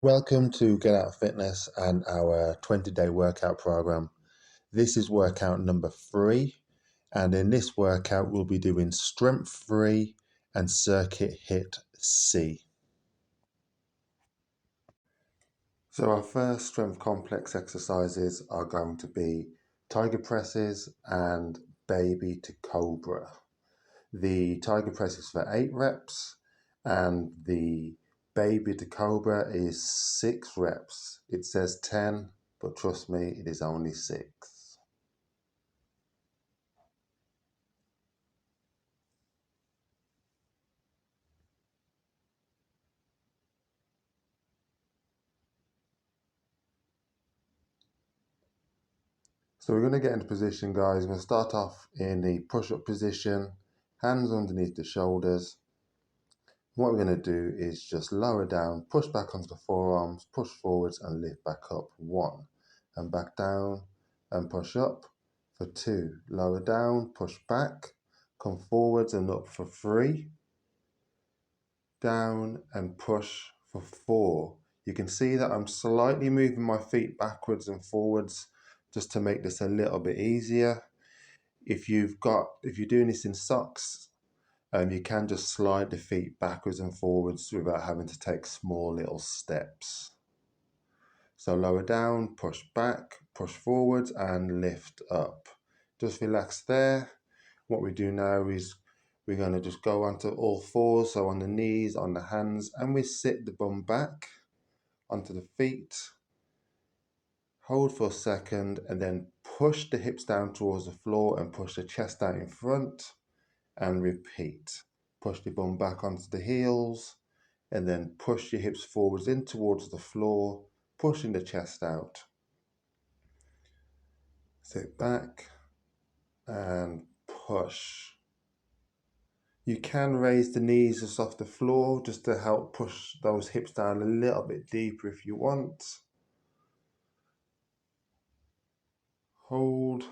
Welcome to Get Out Fitness and our 20-day workout program. This is workout number 3, and in this workout we'll be doing strength 3 and circuit HiiT C. So our first strength complex exercises are going to be tiger presses and baby to cobra. The tiger press is for 8 reps and the baby to cobra is 6 reps. It says 10, but trust me, it is only 6. So we're going to get into position, guys. We're going to start off in the push-up position, hands underneath the shoulders. What we're going to do is just lower down, push back onto the forearms, push forwards and lift back up. 1, and back down and push up for 2. Lower down, push back, come forwards and up for 3. Down and push for 4. You can see that I'm slightly moving my feet backwards and forwards just to make this a little bit easier. If you're doing this in socks, you can just slide the feet backwards and forwards without having to take small little steps. So lower down, push back, push forwards and lift up. Just relax there. What we do now is we're going to just go onto all fours, so on the knees, on the hands, and we sit the bum back onto the feet. Hold for a second and then push the hips down towards the floor and push the chest out in front and repeat. Push the bum back onto the heels and then push your hips forwards in towards the floor, pushing the chest out. Sit back and push. You can raise the knees just off the floor just to help push those hips down a little bit deeper if you want. Hold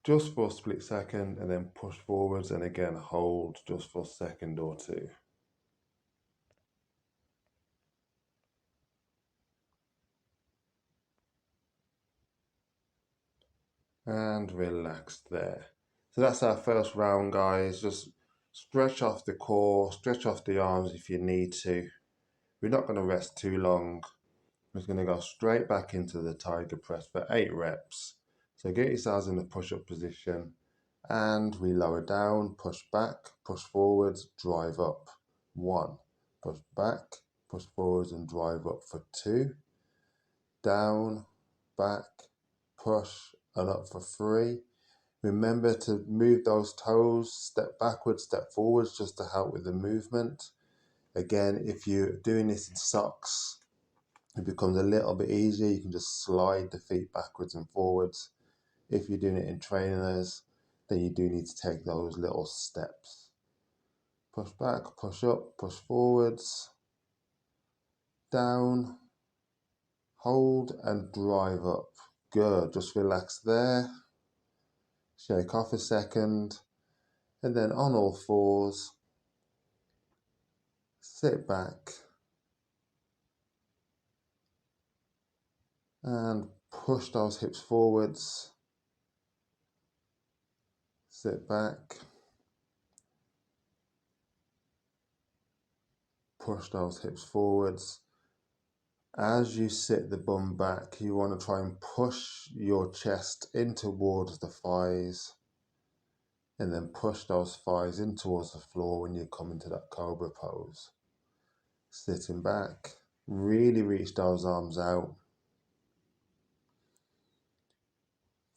just for a split second and then push forwards, and again hold just for a second or 2. And relax there. So that's our first round, guys. Just stretch off the core, stretch off the arms if you need to. We're not going to rest too long. We're just going to go straight back into the tiger press for 8 reps. So get yourselves in the push-up position and we lower down, push back, push forwards, drive up. 1, push back, push forwards and drive up for 2. Down, back, push and up for 3. Remember to move those toes, step backwards, step forwards, just to help with the movement. Again, if you're doing this in socks, it becomes a little bit easier. You can just slide the feet backwards and forwards. If you're doing it in trainers, then you do need to take those little steps. Push back, push up, push forwards, down, hold and drive up. Good, just relax there. Shake off a second, and then on all fours, sit back and push those hips forwards. Sit back, push those hips forwards. As you sit the bum back, you want to try and push your chest in towards the thighs and then push those thighs in towards the floor when you come into that cobra pose. Sitting back, really reach those arms out.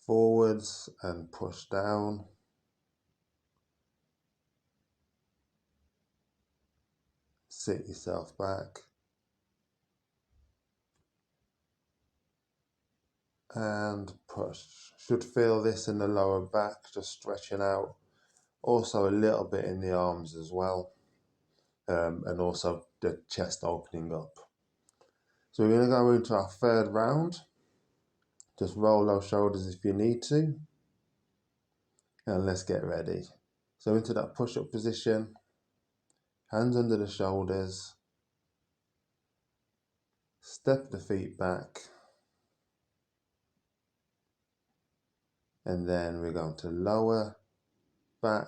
Forwards and push down. Sit yourself back. And push. Should feel this in the lower back, just stretching out. Also a little bit in the arms as well. And also the chest opening up. So we're going to go into our third round. Just roll those shoulders if you need to. And let's get ready. So into that push-up position. Hands under the shoulders. Step the feet back. And then we're going to lower, back,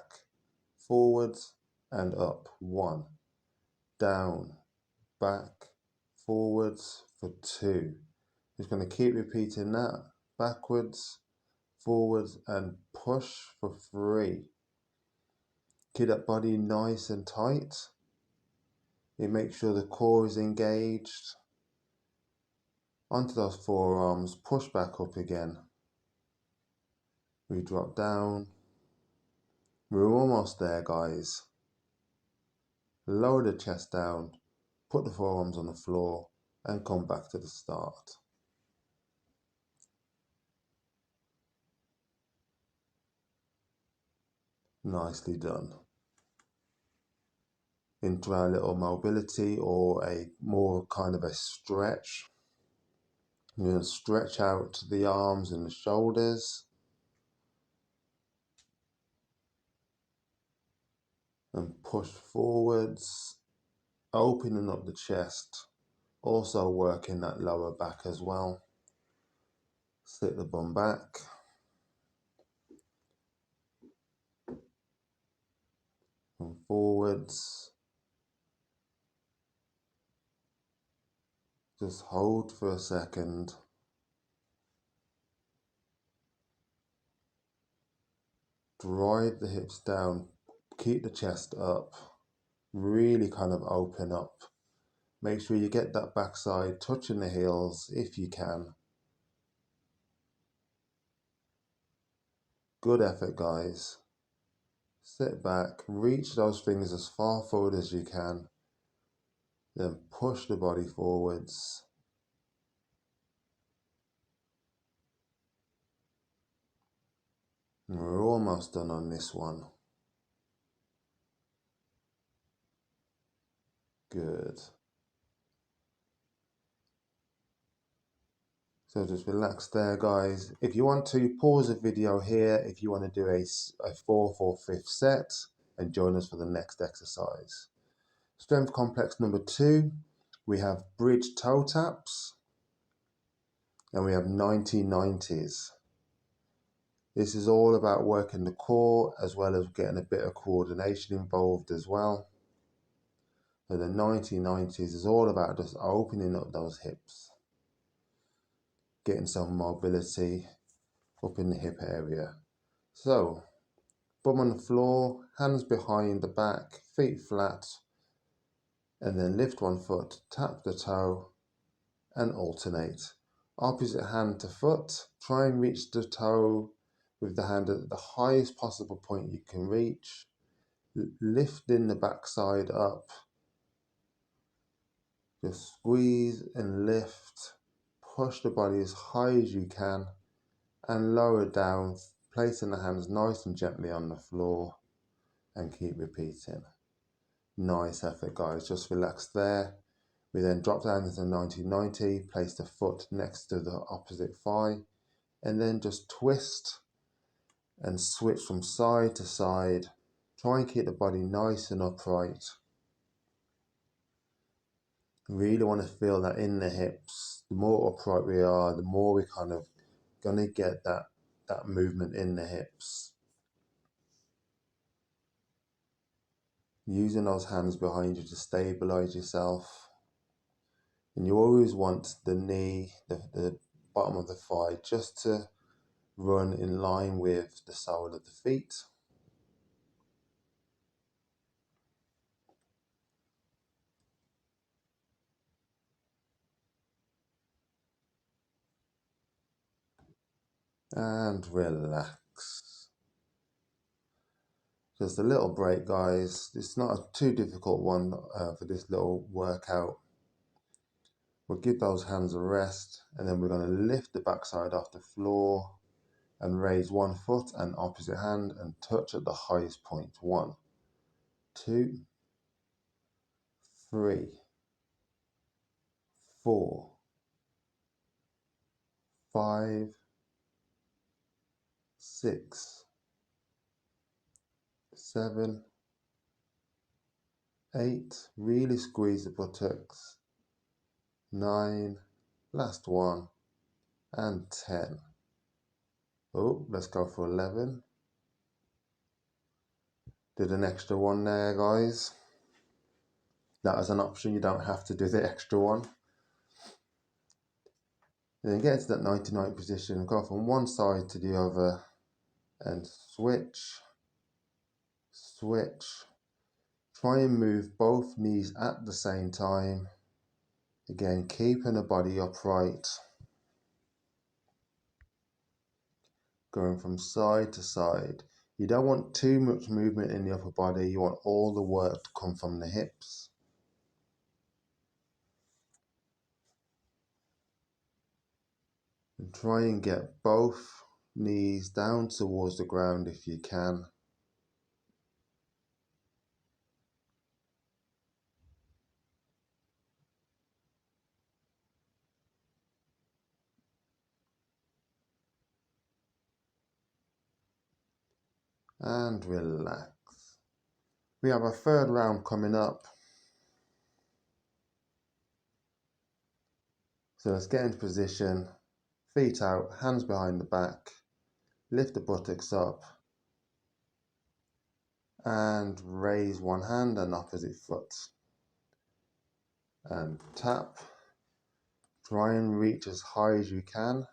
forwards and up. 1, down, back, forwards for 2. Just going to keep repeating that. Backwards, forwards and push for 3. Keep that body nice and tight. It makes sure the core is engaged. Onto those forearms, push back up again. We drop down. We're almost there, guys. Lower the chest down, put the forearms on the floor and come back to the start. Nicely done. Into our little mobility or a more kind of a stretch. You're going to stretch out the arms and the shoulders. And push forwards, opening up the chest. Also working that lower back as well. Sit the bum back. And forwards. Just hold for a second. Drive the hips down. Keep the chest up. Really kind of open up. Make sure you get that backside touching the heels if you can. Good effort, guys. Sit back, reach those fingers as far forward as you can. Then push the body forwards. And we're almost done on this one. Good. So just relax there, guys. If you want to, pause the video here if you want to do a 4th or 5th set and join us for the next exercise. Strength complex number 2, we have bridge toe taps and we have 90-90s. This is all about working the core as well as getting a bit of coordination involved as well. So the 90-90s is all about just opening up those hips. Getting some mobility up in the hip area. So, bum on the floor, hands behind the back, feet flat, and then lift one foot, tap the toe, and alternate. Opposite hand to foot, try and reach the toe with the hand at the highest possible point you can reach, lifting the backside up. Just squeeze and lift, push the body as high as you can, and lower down, placing the hands nice and gently on the floor, and keep repeating. Nice effort, guys. Just relax there. We then drop down into 90-90, place the foot next to the opposite thigh, and then just twist and switch from side to side. Try and keep the body nice and upright. Really want to feel that in the hips. The more upright we are, the more we kind of gonna get that movement in the hips. Using those hands behind you to stabilize yourself. And you always want the knee, the bottom of the thigh, just to run in line with the sole of the feet. And relax. Just a little break, guys. It's not a too difficult one for this little workout. We'll give those hands a rest, and then we're going to lift the backside off the floor and raise one foot and opposite hand and touch at the highest point. 1, 2, 3, 4, 5, 6, 7, 8. Really squeeze the buttocks. 9, last one, and 10. Oh, let's go for 11. Did an extra one there, guys. That is an option, you don't have to do the extra one. Then get into that 99 position, go from one side to the other, and switch, switch. Try and move both knees at the same time. Again, keeping the body upright. Going from side to side. You don't want too much movement in the upper body, you want all the work to come from the hips. And try and get both knees down towards the ground if you can. And relax. We have a third round coming up. So let's get into position, feet out, hands behind the back, lift the buttocks up, and raise one hand and opposite foot. And tap. Try and reach as high as you can.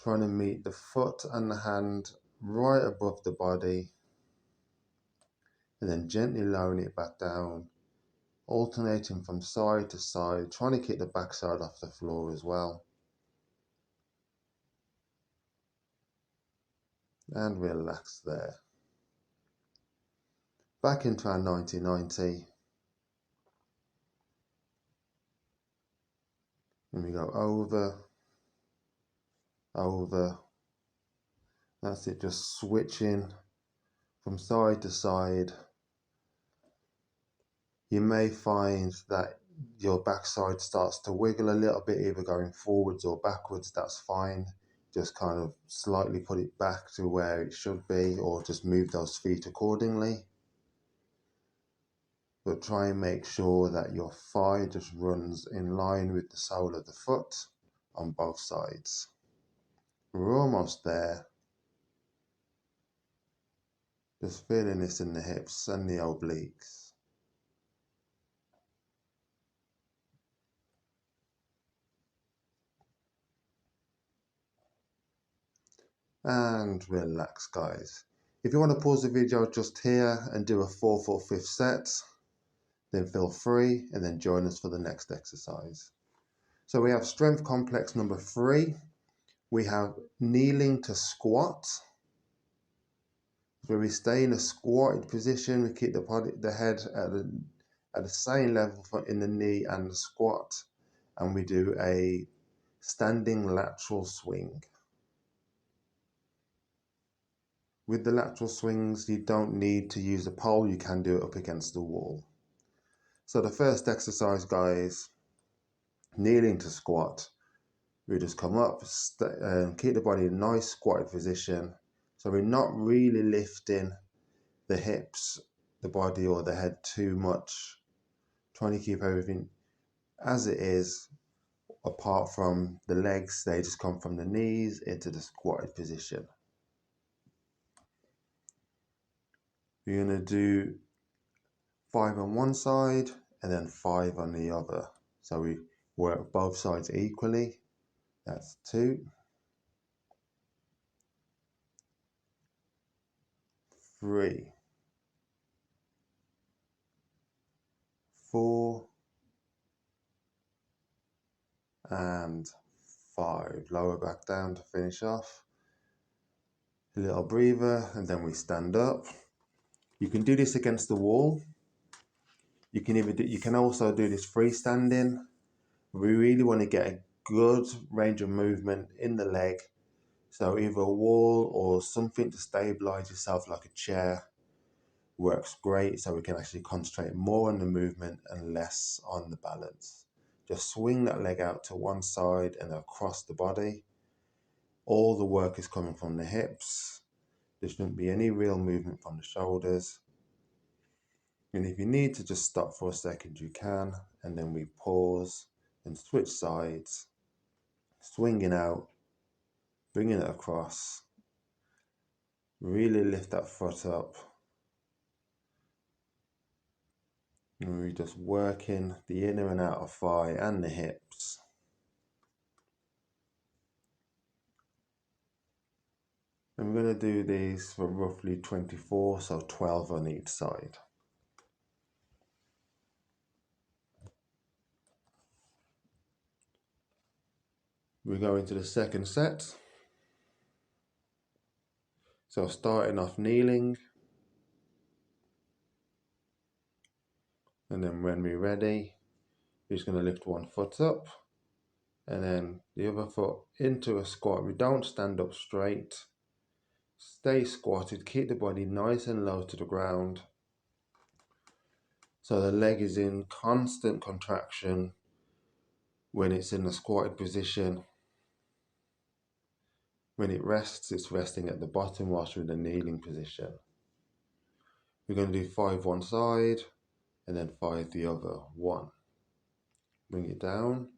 Trying to meet the foot and the hand right above the body. And then gently lowering it back down. Alternating from side to side, trying to keep the backside off the floor as well. And relax there. Back into our 90-90. And we go over, over. That's it, just switching from side to side. You may find that your backside starts to wiggle a little bit, either going forwards or backwards. That's fine. Just kind of slightly put it back to where it should be, or just move those feet accordingly. But try and make sure that your thigh just runs in line with the sole of the foot on both sides. We're almost there. Just feeling this in the hips and the obliques. And relax, guys. If you want to pause the video just here and do a 4-4-5 set, then feel free, and then join us for the next exercise. So we have strength complex number 3. We have kneeling to squat, where we stay in a squatted position. We keep the head at the same level in the knee and the squat, and we do a standing lateral swing. With the lateral swings, you don't need to use a pole, you can do it up against the wall. So the first exercise, guys, kneeling to squat. We just come up, keep the body in a nice squatted position. So we're not really lifting the hips, the body or the head too much. Trying to keep everything as it is, apart from the legs. They just come from the knees into the squatted position. We're going to do 5 on one side and then 5 on the other. So we work both sides equally. That's 2, 3, 4, and 5. Lower back down to finish off. A little breather, and then we stand up. You can do this against the wall. You can also do this freestanding. We really want to get a good range of movement in the leg. So either a wall or something to stabilize yourself, like a chair, works great. So we can actually concentrate more on the movement and less on the balance. Just swing that leg out to one side and across the body. All the work is coming from the hips. There shouldn't be any real movement from the shoulders. And if you need to just stop for a second, you can. And then we pause and switch sides, swinging out, bringing it across. Really lift that foot up. And we're just working the inner and outer thigh and the hips. And we're going to do these for roughly 24, so 12 on each side. We go into the second set. So starting off kneeling. And then when we're ready, we're just going to lift one foot up. And then the other foot into a squat. We don't stand up straight. Stay squatted. Keep the body nice and low to the ground. So the leg is in constant contraction when it's in the squatted position. When it rests, it's resting at the bottom whilst we're in the kneeling position. We're going to do 5 one side and then 5 the other. 1. Bring it down.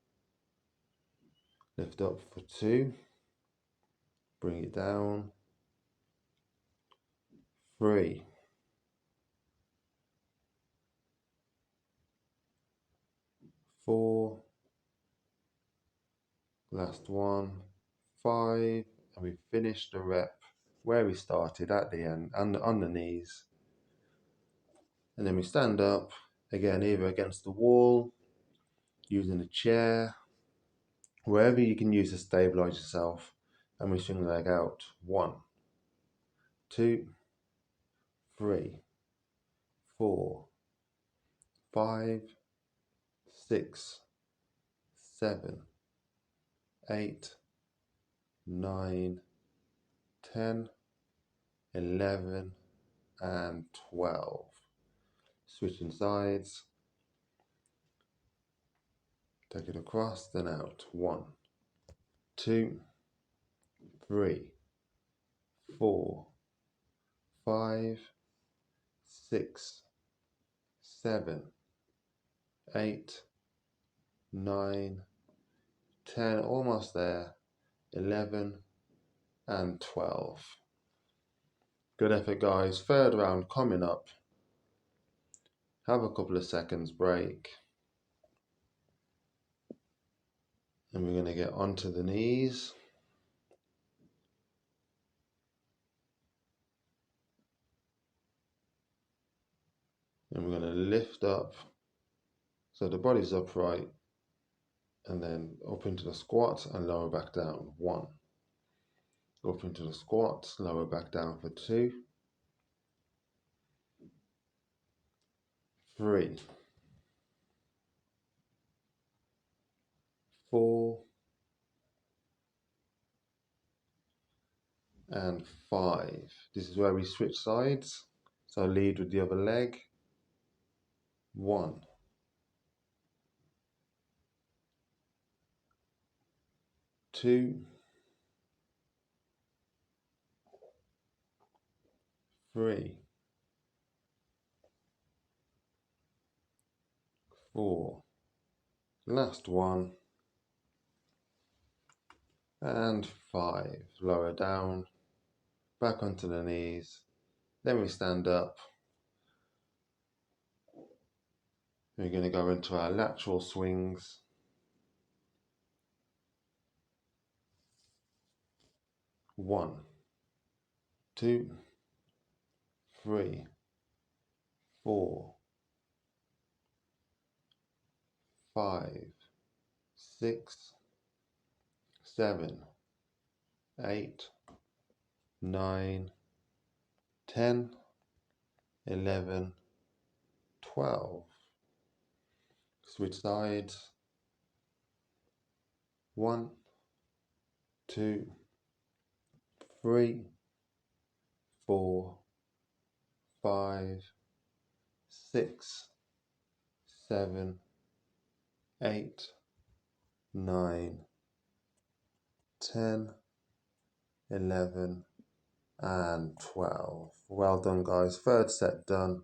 Lift up for 2. Bring it down. 3. 4. Last one. 5. And we finish the rep where we started at the end, on the knees. And then we stand up, again, either against the wall, using a chair, wherever you can use to stabilize yourself. And we swing the leg out. 1, 2, 3, 4, 5, 6, 7, 8, 9, 10, 11, and 12. Switching sides. Take it across, then out. 1, 2, 3, 4, 5, 6, 7, 8, 9, 10, almost there, 11, and 12. Good effort, guys. Third round coming up. Have a couple of seconds break. And we're going to get onto the knees. And we're going to lift up so the body's upright. And then up into the squat and lower back down. 1. Up into the squat, lower back down for 2. 3. 4. And 5. This is where we switch sides. So lead with the other leg. 1. 2. 3. 4. Last one. And 5. Lower down. Back onto the knees. Then we stand up. We're going to go into our lateral swings. 1, 2, 3, 4, 5, 6, 7, 8, 9, 10, 11, 12. Switch sides. 1, 2, 3, 4, 5, 6, 7, 8, 9, 10, 11, and 12. Well done, guys. Third set done.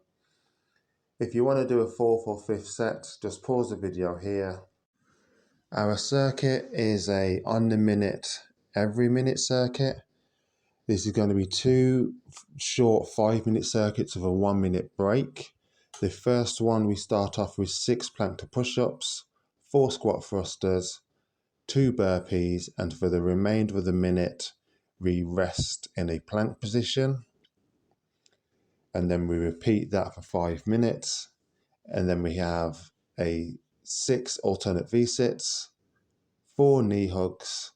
If you want to do a fourth or fifth set, just pause the video here. Our circuit is a on the minute, every minute circuit. This is going to be 2 short 5-minute circuits with a 1-minute break. The first one, we start off with 6 plank to push-ups, 4 squat thrusters, 2 burpees, and for the remainder of the minute, we rest in a plank position. And then we repeat that for 5 minutes. And then we have a 6 alternate V-sits, 4 knee hugs,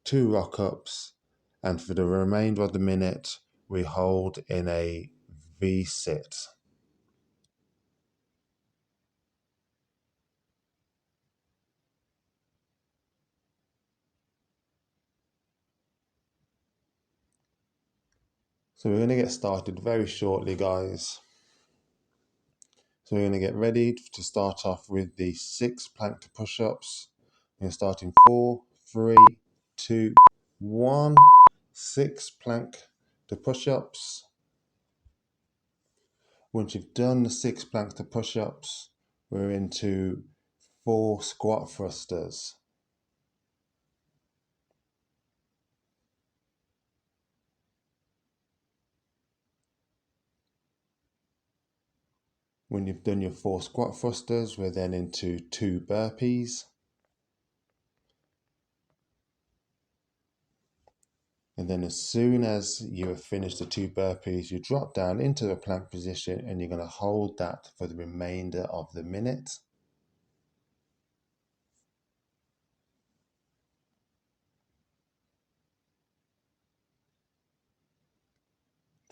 2 rock-ups, and for the remainder of the minute, we hold in a V-sit. So we're going to get started very shortly, guys. So we're going to get ready to start off with the 6 plank to push-ups. We're going to start in 4, 3, 2, 1. 6 plank to push-ups. Once you've done the 6 plank to push-ups, we're into 4 squat thrusters. When you've done your 4 squat thrusters, we're then into 2 burpees. And then as soon as you have finished the 2 burpees, you drop down into the plank position and you're going to hold that for the remainder of the minute.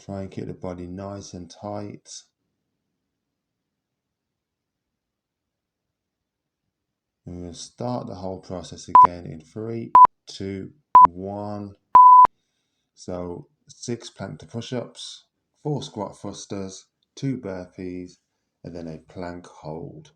Try and keep the body nice and tight. And we'll start the whole process again in 3, 2, 1. So 6 plank to push-ups, 4 squat thrusters, 2 burpees, and then a plank hold.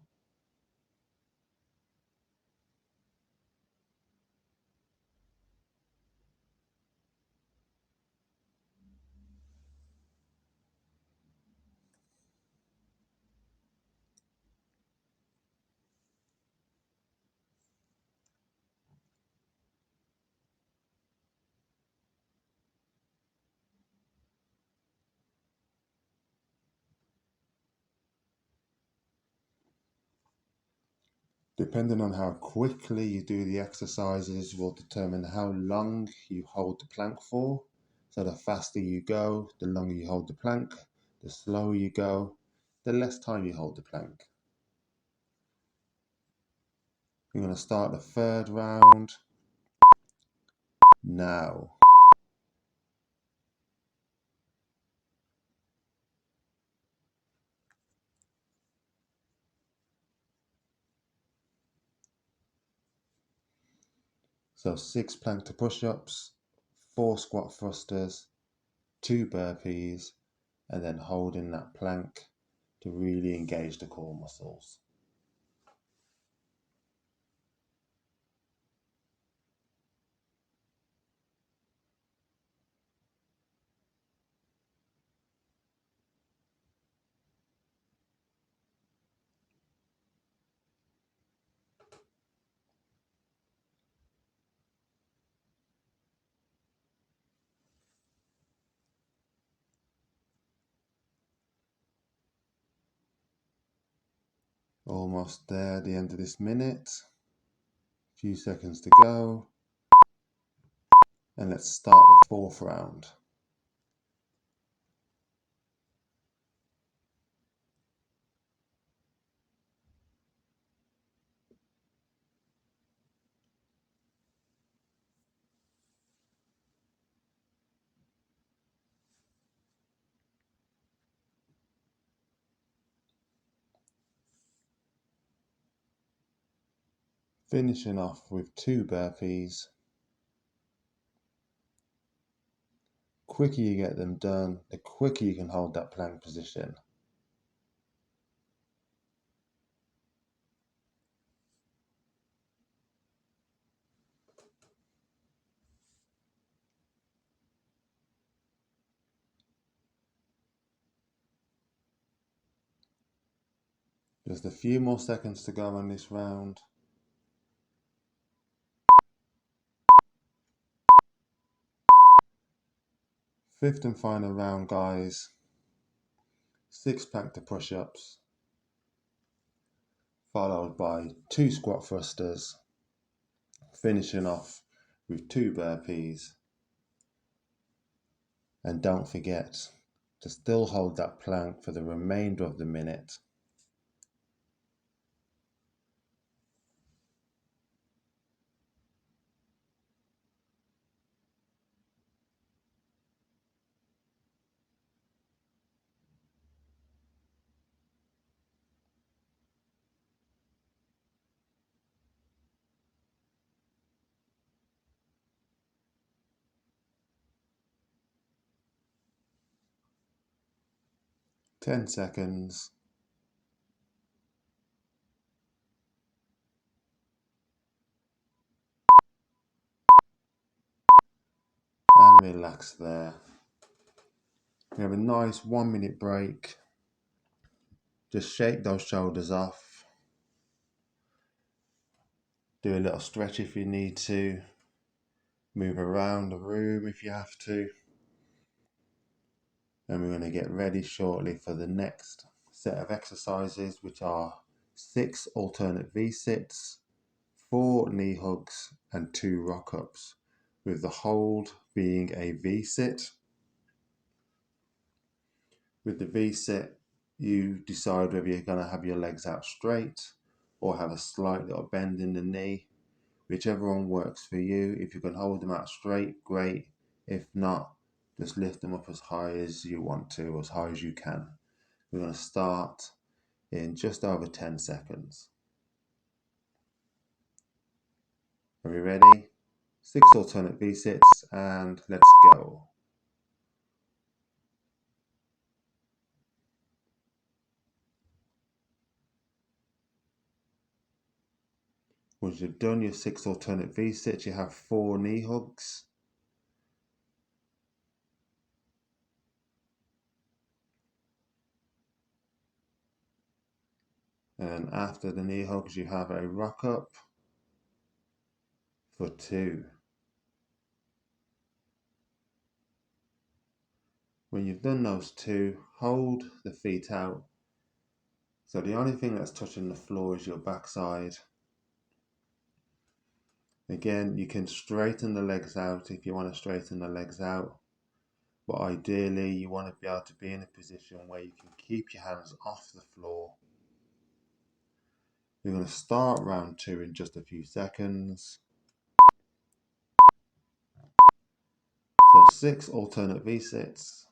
Depending on how quickly you do the exercises will determine how long you hold the plank for. So the faster you go, the longer you hold the plank. The slower you go, the less time you hold the plank. We're going to start the 3rd round now. So 6 plank to push-ups, 4 squat thrusters, 2 burpees, and then holding that plank to really engage the core muscles. Almost there at the end of this minute. Few seconds to go. And let's start the 4th round. Finishing off with 2 burpees. Quicker you get them done, the quicker you can hold that plank position. Just a few more seconds to go on this round. Fifth and final round, guys. 6 plank push-ups, followed by 2 squat thrusters, finishing off with 2 burpees. And don't forget to still hold that plank for the remainder of the minute. Ten seconds. And relax there. We have a nice 1 minute break. Just shake those shoulders off. Do a little stretch if you need to. Move around the room if you have to. And we're going to get ready shortly for the next set of exercises, which are 6 alternate V-sits, 4 knee hugs, and 2 rock-ups, with the hold being a V-sit. With the V-sit, you decide whether you're going to have your legs out straight or have a slight little bend in the knee, whichever one works for you. If you can hold them out straight, great. If not, just lift them up as high as you want to, as high as you can. We're going to start in just over 10 seconds. Are we ready? 6 alternate V-sits and let's go. Once you've done your 6 alternate V-sits, you have 4 knee hugs. And after the knee hugs, you have a rock up for 2. When you've done those 2, hold the feet out. So the only thing that's touching the floor is your backside. Again, you can straighten the legs out if you want to straighten the legs out. But ideally, you want to be able to be in a position where you can keep your hands off the floor. We're going to start round 2 in just a few seconds. So 6 alternate V-sits.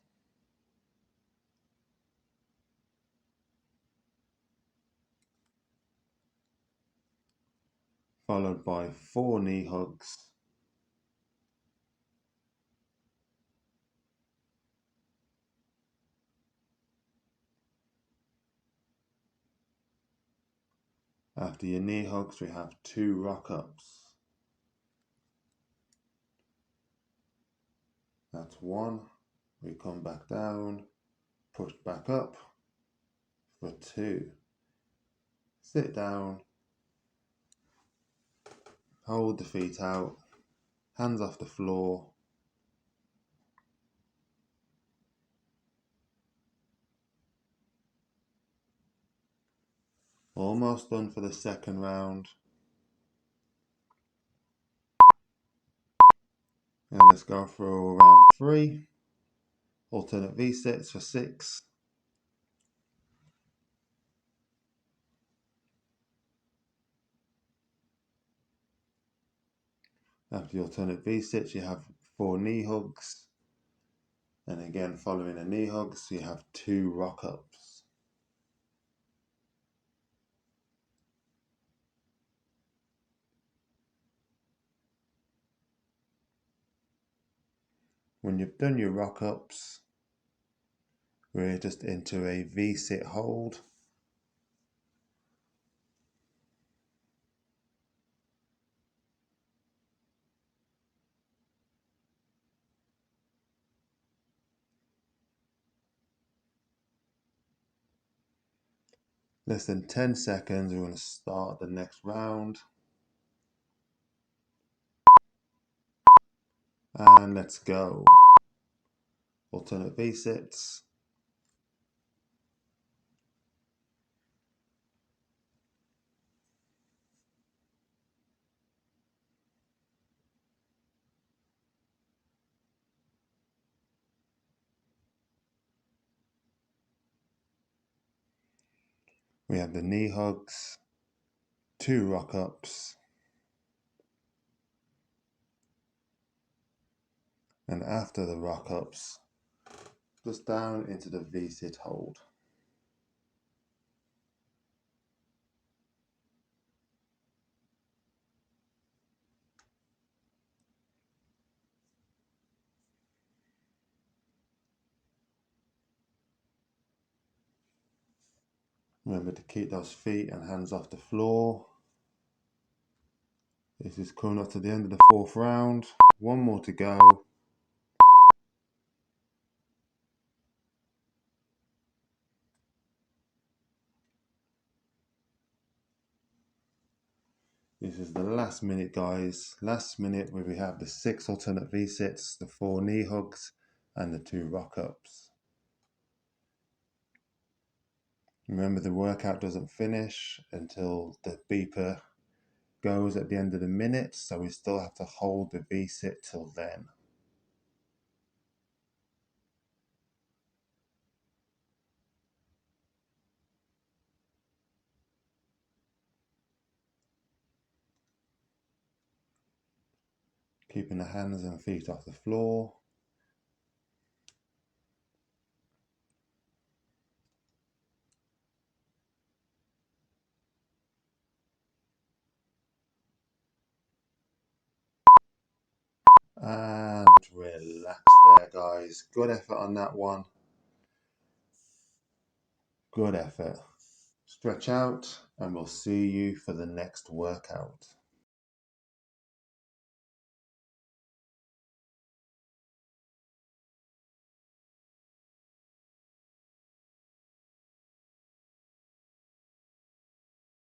Followed by 4 knee hugs. After your knee hugs, we have 2 rock ups. That's 1. We come back down, push back up for 2. Sit down, hold the feet out, hands off the floor. Almost done for the second round. And let's go through round 3. Alternate V-sits for 6. After the alternate V-sits, you have 4 knee hugs. And again, following the knee hugs, you have 2 rock ups. When you've done your rock ups, we're just into a V-sit hold. Less than 10 seconds, we're going to start the next round. And let's go. Alternate V-sits. We have the knee hugs, 2 rock ups, and after the rock ups, just down into the V-sit hold. Remember to keep those feet and hands off the floor. This is coming up to the end of the 4th round. 1 more to go. This is the last minute, guys. Last minute where we have the 6 alternate V-sits, the 4 knee hugs, and the 2 rock ups. Remember, the workout doesn't finish until the beeper goes at the end of the minute, so we still have to hold the V-sit till then. Keeping the hands and feet off the floor. And relax there, guys. Good effort on that one. Good effort. Stretch out, and we'll see you for the next workout.